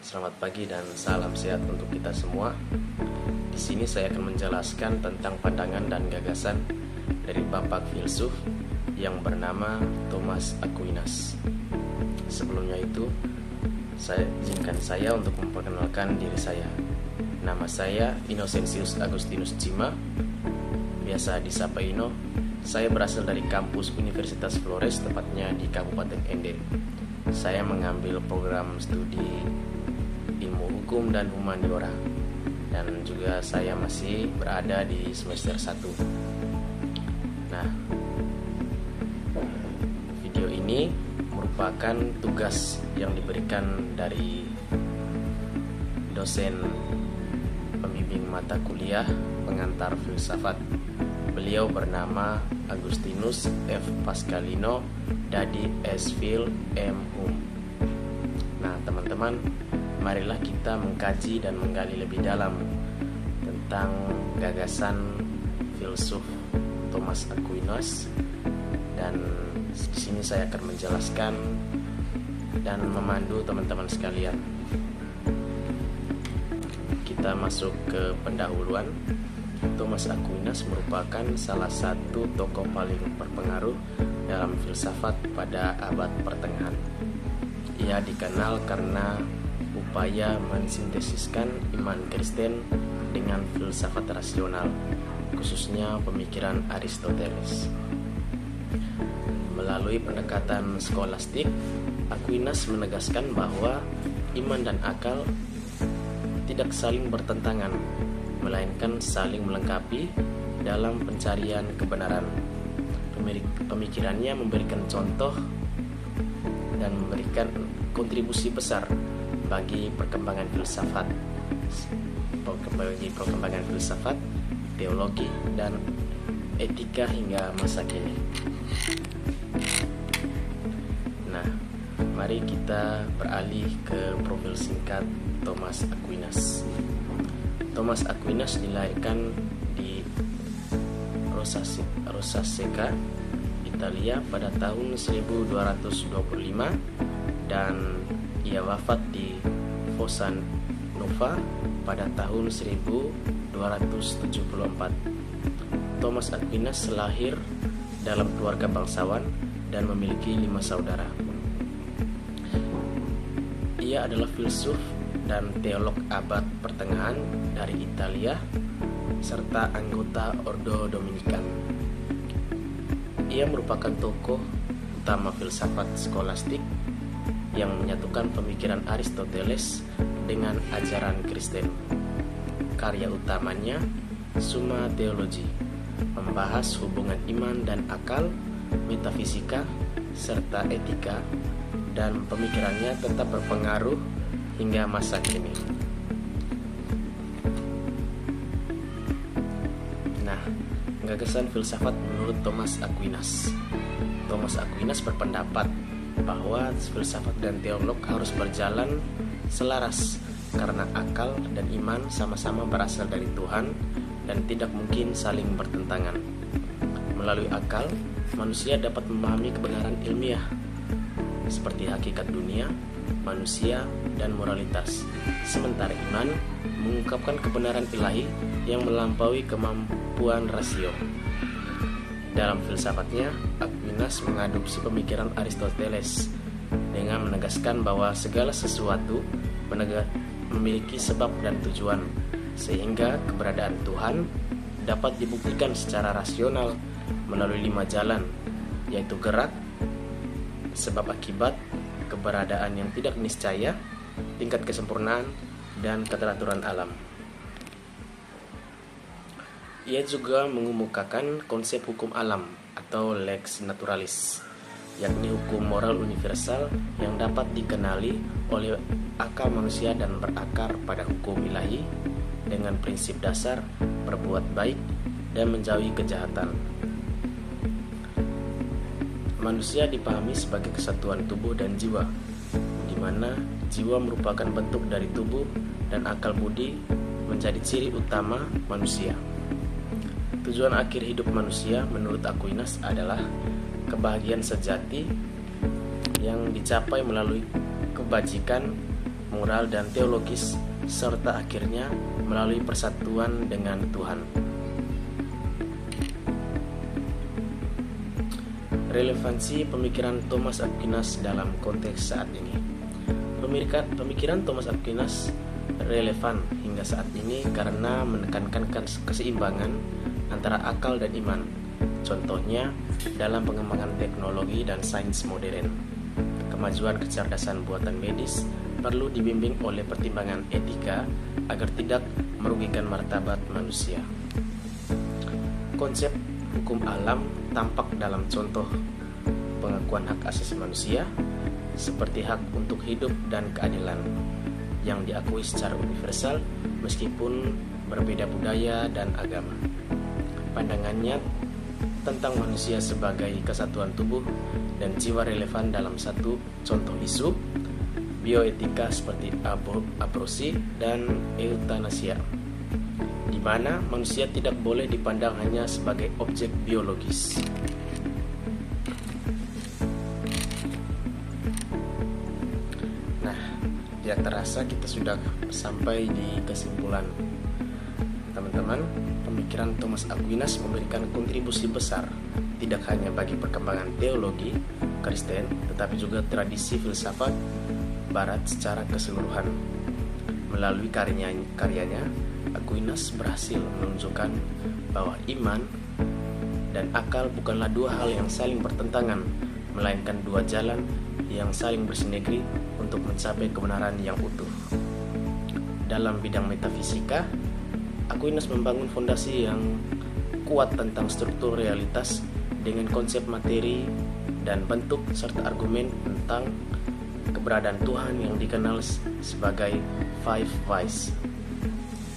Selamat pagi dan salam sehat untuk kita semua. Di sini saya akan menjelaskan tentang pandangan dan gagasan dari Bapak filsuf yang bernama Thomas Aquinas. Sebelumnya itu, izinkan saya untuk memperkenalkan diri saya. Nama saya Innocentius Agustinus Cima, biasa disapa Ino. Saya berasal dari kampus Universitas Flores, tepatnya di Kabupaten Ende. Saya mengambil program studi ilmu hukum dan humaniora, dan juga saya masih berada di semester 1. Nah, video ini merupakan tugas yang diberikan dari dosen pembimbing mata kuliah pengantar filsafat. Beliau bernama Agustinus F. Pascalino Dadi S. Phil M. Hum. Nah, teman-teman, marilah kita mengkaji dan menggali lebih dalam tentang gagasan filsuf Thomas Aquinas, dan di sini saya akan menjelaskan dan memandu teman-teman sekalian. Kita masuk ke pendahuluan. Thomas Aquinas merupakan salah satu tokoh paling berpengaruh dalam filsafat pada abad pertengahan. Ia dikenal karena upaya mensintesiskan iman Kristen dengan filsafat rasional, khususnya pemikiran Aristoteles. Melalui pendekatan skolastik, Aquinas menegaskan bahwa iman dan akal tidak saling bertentangan, melainkan saling melengkapi dalam pencarian kebenaran. Pemikirannya memberikan contoh dan memberikan kontribusi besar bagi perkembangan filsafat, teologi, dan etika hingga masa kini. Nah, mari kita beralih ke profil singkat Thomas Aquinas. Thomas Aquinas dilahirkan di Rosaseca, Italia pada tahun 1225 dan ia wafat di Fossa Nova pada tahun 1274. Thomas Aquinas lahir dalam keluarga bangsawan dan memiliki 5 saudara. Ia adalah filsuf dan teolog abad pertengahan dari Italia serta anggota Ordo Dominican. Ia merupakan tokoh utama filsafat skolastik yang menyatukan pemikiran Aristoteles dengan ajaran Kristen. Karya utamanya Summa Theologiae, membahas hubungan iman dan akal, metafisika, serta etika, dan pemikirannya tetap berpengaruh hingga masa kini. Nah, gagasan filsafat menurut Thomas Aquinas. Thomas Aquinas berpendapat bahwa filsafat dan teolog harus berjalan selaras karena akal dan iman sama-sama berasal dari Tuhan dan tidak mungkin saling bertentangan. Melalui akal, manusia dapat memahami kebenaran ilmiah seperti hakikat dunia, manusia, dan moralitas. Sementara iman mengungkapkan kebenaran ilahi yang melampaui kemampuan rasio. Dalam filsafatnya, Aquinas mengadopsi pemikiran Aristoteles dengan menegaskan bahwa segala sesuatu memiliki sebab dan tujuan, sehingga keberadaan Tuhan dapat dibuktikan secara rasional melalui 5 jalan, yaitu gerak, sebab akibat, keberadaan yang tidak niscaya, tingkat kesempurnaan, dan keteraturan alam. Ia juga mengemukakan konsep hukum alam atau lex naturalis, yakni hukum moral universal yang dapat dikenali oleh akal manusia dan berakar pada hukum ilahi dengan prinsip dasar berbuat baik dan menjauhi kejahatan. Manusia dipahami sebagai kesatuan tubuh dan jiwa, di mana jiwa merupakan bentuk dari tubuh dan akal budi menjadi ciri utama manusia. Tujuan akhir hidup manusia menurut Aquinas adalah kebahagiaan sejati yang dicapai melalui kebajikan, moral dan teologis, serta akhirnya melalui persatuan dengan Tuhan. Relevansi pemikiran Thomas Aquinas dalam konteks saat ini. Pemikiran Thomas Aquinas relevan hingga saat ini karena menekankan keseimbangan antara akal dan iman. Contohnya dalam pengembangan teknologi dan sains modern. Kemajuan kecerdasan buatan medis perlu dibimbing oleh pertimbangan etika agar tidak merugikan martabat manusia. Konsep hukum alam tampak dalam contoh pengakuan hak asasi manusia seperti hak untuk hidup dan keadilan yang diakui secara universal meskipun berbeda budaya dan agama. Pandangannya tentang manusia sebagai kesatuan tubuh dan jiwa relevan dalam satu contoh isu bioetika seperti aborsi dan eutanasia, di mana manusia tidak boleh dipandang hanya sebagai objek biologis. Nah, ya terasa kita sudah sampai di kesimpulan. Teman-teman, pemikiran Thomas Aquinas memberikan kontribusi besar tidak hanya bagi perkembangan teologi Kristen, tetapi juga tradisi filsafat Barat secara keseluruhan. Melalui karyanya, Aquinas berhasil menunjukkan bahwa iman dan akal bukanlah dua hal yang saling bertentangan, melainkan dua jalan yang saling bersinergi untuk mencapai kebenaran yang utuh. Dalam bidang metafisika, Aquinas membangun fondasi yang kuat tentang struktur realitas dengan konsep materi dan bentuk serta argumen tentang keberadaan Tuhan yang dikenal sebagai Five Whys.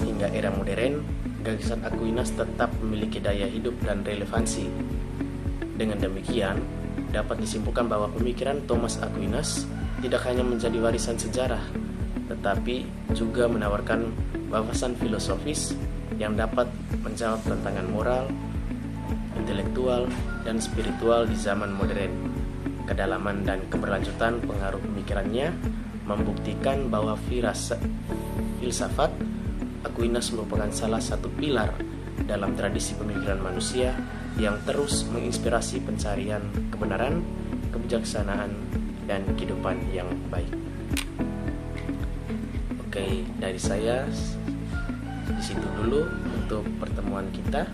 Hingga era modern, gagasan Aquinas tetap memiliki daya hidup dan relevansi. Dengan demikian, dapat disimpulkan bahwa pemikiran Thomas Aquinas tidak hanya menjadi warisan sejarah, tetapi juga menawarkan wawasan filosofis yang dapat menjawab tantangan moral, intelektual, dan spiritual di zaman modern. Kedalaman dan keberlanjutan pengaruh pemikirannya membuktikan bahwa filsafat Aquinas merupakan salah satu pilar dalam tradisi pemikiran manusia yang terus menginspirasi pencarian kebenaran, kebijaksanaan, dan kehidupan yang baik. Oke, dari saya di situ dulu untuk pertemuan kita.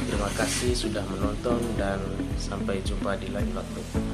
Terima kasih sudah menonton dan sampai jumpa di lain waktu.